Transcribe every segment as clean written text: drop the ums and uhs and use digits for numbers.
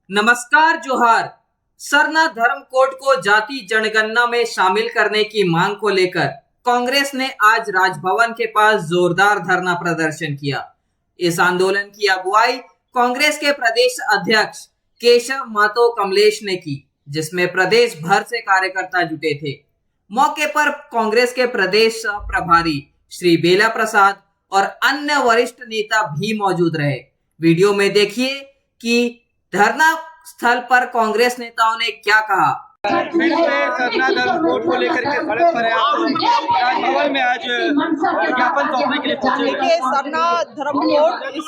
नमस्कार जोहार। सरना धर्म कोड को जाति जनगणना में शामिल करने की मांग को लेकर कांग्रेस ने आज राजभवन के पास जोरदार धरना प्रदर्शन किया। इस आंदोलन की अगुवाई कांग्रेस के प्रदेश अध्यक्ष केशव मातो कमलेश ने की, जिसमें प्रदेश भर से कार्यकर्ता जुटे थे। मौके पर कांग्रेस के प्रदेश प्रभारी श्री बेला प्रसाद और अन्य वरिष्ठ नेता भी मौजूद रहे। वीडियो में देखिए कि धरना स्थल पर कांग्रेस नेताओं ने क्या कहा। फिर से सरना धर्म कोड को लेकर के सड़क पर है। राजभवन में आज ज्ञापन सौंपने के लिए पहुंचे। देखिए, सरना धर्म कोड इस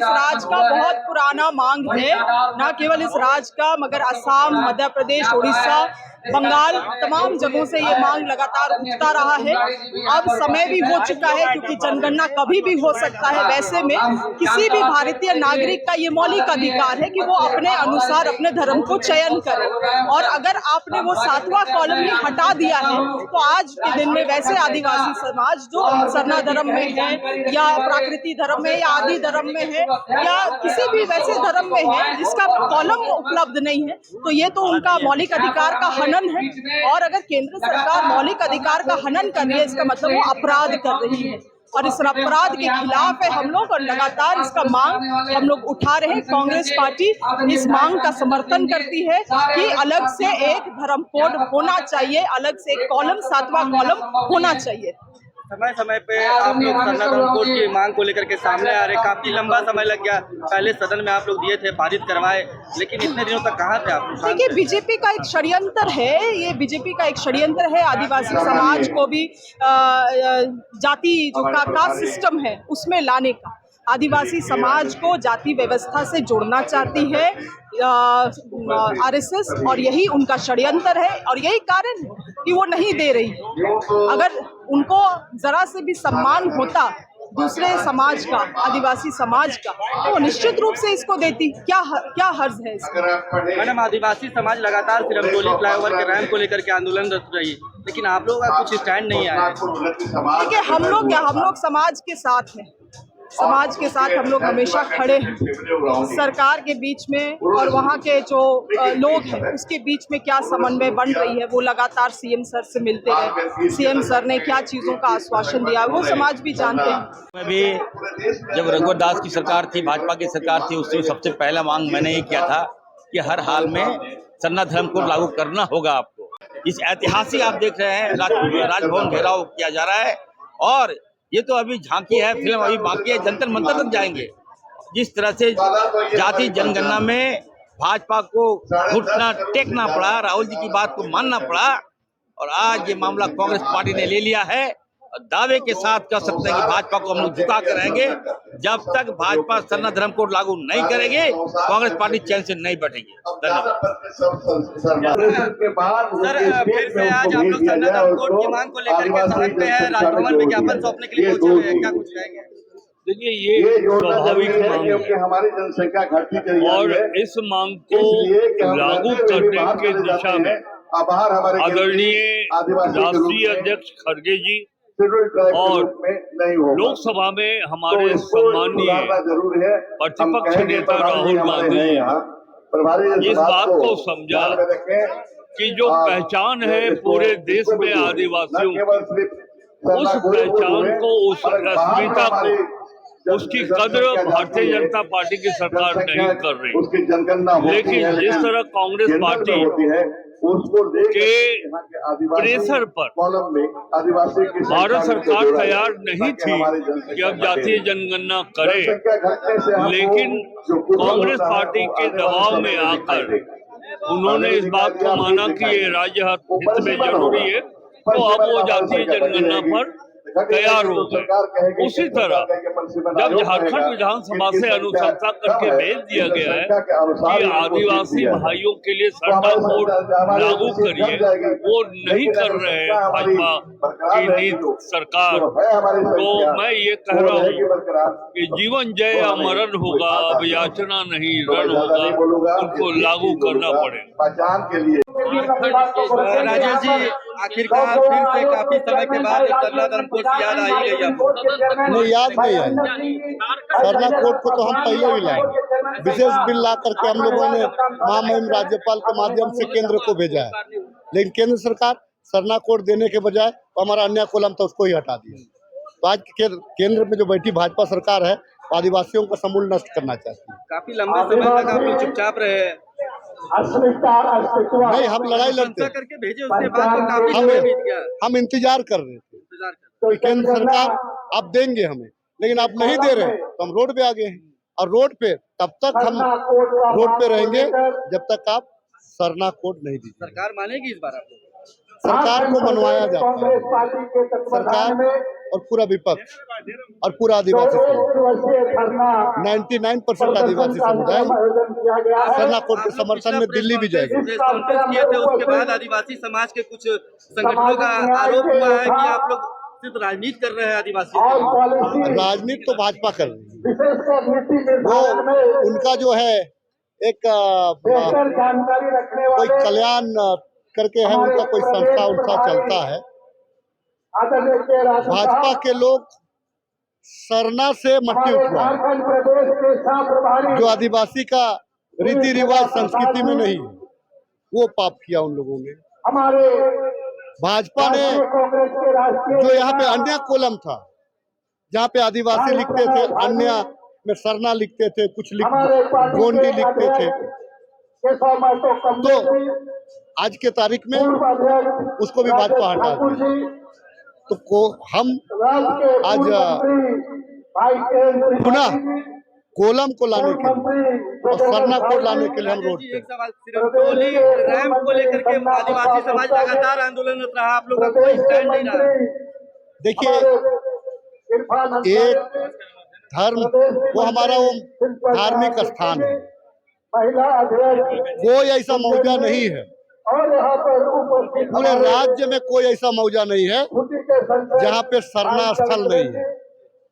राज्य का बहुत पुराना मांग है। न केवल इस राज्य का मगर असम, मध्य प्रदेश, उड़ीसा, बंगाल, तमाम जगहों से ये मांग लगातार उठता रहा है। अब समय भी हो चुका है, क्योंकि जनगणना कभी भी हो सकता है। वैसे में किसी भी भारतीय नागरिक का ये मौलिक अधिकार है कि वो अपने अनुसार अपने धर्म को चयन करे। और अगर आपने वो 7वां कॉलम ही हटा दिया है तो आज के दिन में वैसे आदिवासी समाज जो सरना धर्म में है या प्राकृतिक धर्म में या आदि धर्म में है या किसी भी वैसे धर्म में है जिसका कॉलम उपलब्ध नहीं है, तो ये तो उनका मौलिक अधिकार का हनन है। और अगर केंद्र सरकार मौलिक अधिकार का हनन कर रही है, इसका मतलब वो अपराध कर रही है। और इस अपराध के खिलाफ है हम लोग, और लगातार इसका मांग हम लोग उठा रहे हैं। कांग्रेस पार्टी इस मांग का समर्थन करती है कि अलग से एक धर्म कोड होना चाहिए, अलग से एक कॉलम, 7वां कॉलम होना चाहिए। समय समय पे आप लोग सरना धर्म कोड की मांग को लेकर के सामने आ रहे। काफी लंबा समय लग गया। पहले सदन में आप लोग दिए थे, पारित करवाए, लेकिन इतने दिनों तक कहाँ थे आप? देखिए, बीजेपी का एक षड्यंत्र है। ये बीजेपी का एक षड्यंत्र है आदिवासी समाज को भी जाति जो कास्ट सिस्टम है उसमें लाने का। आदिवासी समाज को जाति व्यवस्था से जोड़ना चाहती है आरएसएस, और यही उनका षड्यंत्र है और यही कारण है कि वो नहीं दे रही। अगर उनको जरा से भी सम्मान होता दूसरे समाज का, आदिवासी समाज का, तो वो निश्चित रूप से इसको देती। क्या हर्ज है इसमें? मैडम, आदिवासी समाज लगातार सिरमडोली फ्लाईओवर के रैंप को लेकर के आंदोलनरत रही, लेकिन आप लोगों का कुछ स्टैंड नहीं आया। देखिए, हम लोग समाज के साथ हैं। समाज के साथ हम लोग हमेशा खड़े हैं। सरकार के बीच में और वहाँ के जो लोग हैं उसके बीच में क्या समन्वय बन रही है, वो लगातार सीएम सर से मिलते हैं। सीएम सर ने क्या चीज़ों का आश्वासन दिया वो समाज भी जानते हैं। मैं भी जब रघुवर दास की सरकार थी, भाजपा की सरकार थी, उससे सबसे पहला मांग मैंने ये किया था कि हर हाल में सरना धर्म को लागू करना होगा आपको। इस ऐतिहासिक आप देख रहे हैं राजभवन घेराव किया जा रहा है, और ये तो अभी झांकी है, फिल्म अभी बाकी है। जंतर मंतर तक जाएंगे। जिस तरह से जाति जनगणना में भाजपा को घुटना टेकना पड़ा, राहुल जी की बात को मानना पड़ा, और आज ये मामला कांग्रेस पार्टी ने ले लिया है। और दावे के साथ कह सकते हैं कि भाजपा को हम लोग झुका कर रहेंगे। जब तक भाजपा सरना धर्म कोड लागू नहीं करेंगे, कांग्रेस पार्टी चैन से नहीं बैठेगी। धन्यवाद। सर, फिर से आज आप लोग सरना धर्म कोड की मांग को लेकर के सड़क पे है, राजभवन में ज्ञापन सौंपने के लिए पहुंचे हुए हैं, क्या कुछ कहेंगे? देखिए, ये स्वाभाविक मांग है हमारी जनसंख्या घटती चली जा रही है। और इस मांग को लागू करने की दिशा में आदरणीय राष्ट्रीय अध्यक्ष खड़गे जी और लोकसभा में हमारे सम्मानीय प्रतिपक्ष नेता राहुल गांधी जी इस बात को समझा कि जो पहचान है पूरे देश में आदिवासियों की, उस पहचान को, उस अस्मिता को, उसकी कद्र भारतीय जनता पार्टी की सरकार नहीं कर रही। लेकिन जिस तरह कांग्रेस पार्टी के प्रेशर पर भारत सरकार तैयार नहीं थी कि अब जातीय जनगणना करे, लेकिन कांग्रेस पार्टी के दबाव में आकर उन्होंने इस बात को माना कि ये राज्य हित में जरूरी है, तो अब वो जातीय जनगणना पर तैयार हो गए। उसी तरह जब झारखंड विधानसभा से अनुशंसा करके भेज दिया गया है कि आदिवासी भाइयों के लिए सरना कोड लागू करिए, वो नहीं कर रहे हैं भाजपा की नीति सरकार, तो मैं ये कह रहा हूँ कि जीवन जय या मरण होगा, अब याचना नहीं रण होगा, उनको लागू करना पड़ेगा। राजेश जी, आखिरकार फिर से काफी समय के बाद सरना धर्मकोट की याद आई गई आपको? नहीं, याद नहीं आई। सरना कोड को तो हम पहले भी लाएंगे। विशेष बिल ला करके हम लोगों ने महामहिम राज्यपाल के माध्यम से केंद्र को भेजा है, लेकिन केंद्र सरकार सरना कोड देने के बजाय हमारा अन्य कोलम था उसको ही हटा दिया। तो आज केंद्र में जो बैठी भाजपा सरकार है आदिवासियों का समूल नष्ट करना चाहती है। काफी लंबे समय तक आप लोग चुपचाप रहे हैं। नहीं, हम लड़ाई लड़ते हैं। करके भेजे उसके बाद तो काफी समय बीत गया। हम इंतजार कर रहे थे इंतजार कर कि केंद्र सरकार अब देंगे हमें, लेकिन आप नहीं दे रहे तो हम रोड पे आ गए हैं। और रोड पे तब तक हम रोड पे रहेंगे जब तक आप सरना कोड नहीं दीजिए। सरकार मानेगी इस बार आप लोग? सरकार को मनवाया जाता है, सरकार और पूरा विपक्ष और पूरा आदिवासी 99% आदिवासी समुदाय सरना कोड के समर्थन में दिल्ली भी जाएगा। प्रेस कॉन्फ्रेंस किए थे, उसके बाद आदिवासी समाज के कुछ संगठनों का आरोप हुआ है कि आप लोग सिर्फ राजनीति कर रहे हैं आदिवासी। राजनीति तो भाजपा कर रही है, वो उनका जो है एक कोई कल्याण करके है, उनका कोई संस्था उनका चलता है। भाजपा के लोग सरना से मट्टी उठवाए, जो आदिवासी का रीति रिवाज संस्कृति में नहीं है, वो पाप किया उन लोगों ने। भाजपा ने जो यहाँ पे अन्य कोलम था, जहाँ पे आदिवासी लिखते थे, अन्य में सरना लिखते थे, कुछ गोंडी लिखते थे, तो आज के तारीख में उसको भी भाजपा हटा दी। तो हम आज पुनः कोलम को लाने के लिए और सरना कोड लाने के लिए हम रोड पे। एक सवाल, सिरमटोली रैंप को लेकर के आदिवासी समाज लगातार आंदोलनरत रहा, आप लोगों का कोई स्टैंड नहीं रहा। देखिए, एक धर्म वो हमारा वो धार्मिक स्थान है, कोई ऐसा मौजा नहीं है, पूरे राज्य में कोई ऐसा मौजा नहीं है जहाँ पे सरना स्थल नहीं है।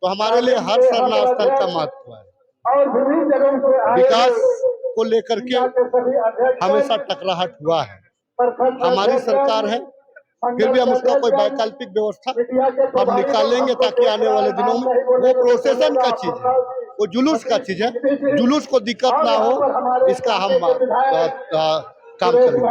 तो हमारे लिए हर सरना स्थल का महत्व है। विकास को लेकर के हमेशा टकराहट हुआ है। हमारी सरकार है, फिर भी हम उसका कोई वैकल्पिक व्यवस्था हम निकालेंगे ताकि आने वाले दिनों में वो प्रोसेसन का चीज है, वो जुलूस का चीज है, जुलूस को दिक्कत ना हो इसका हम काम करेंगे।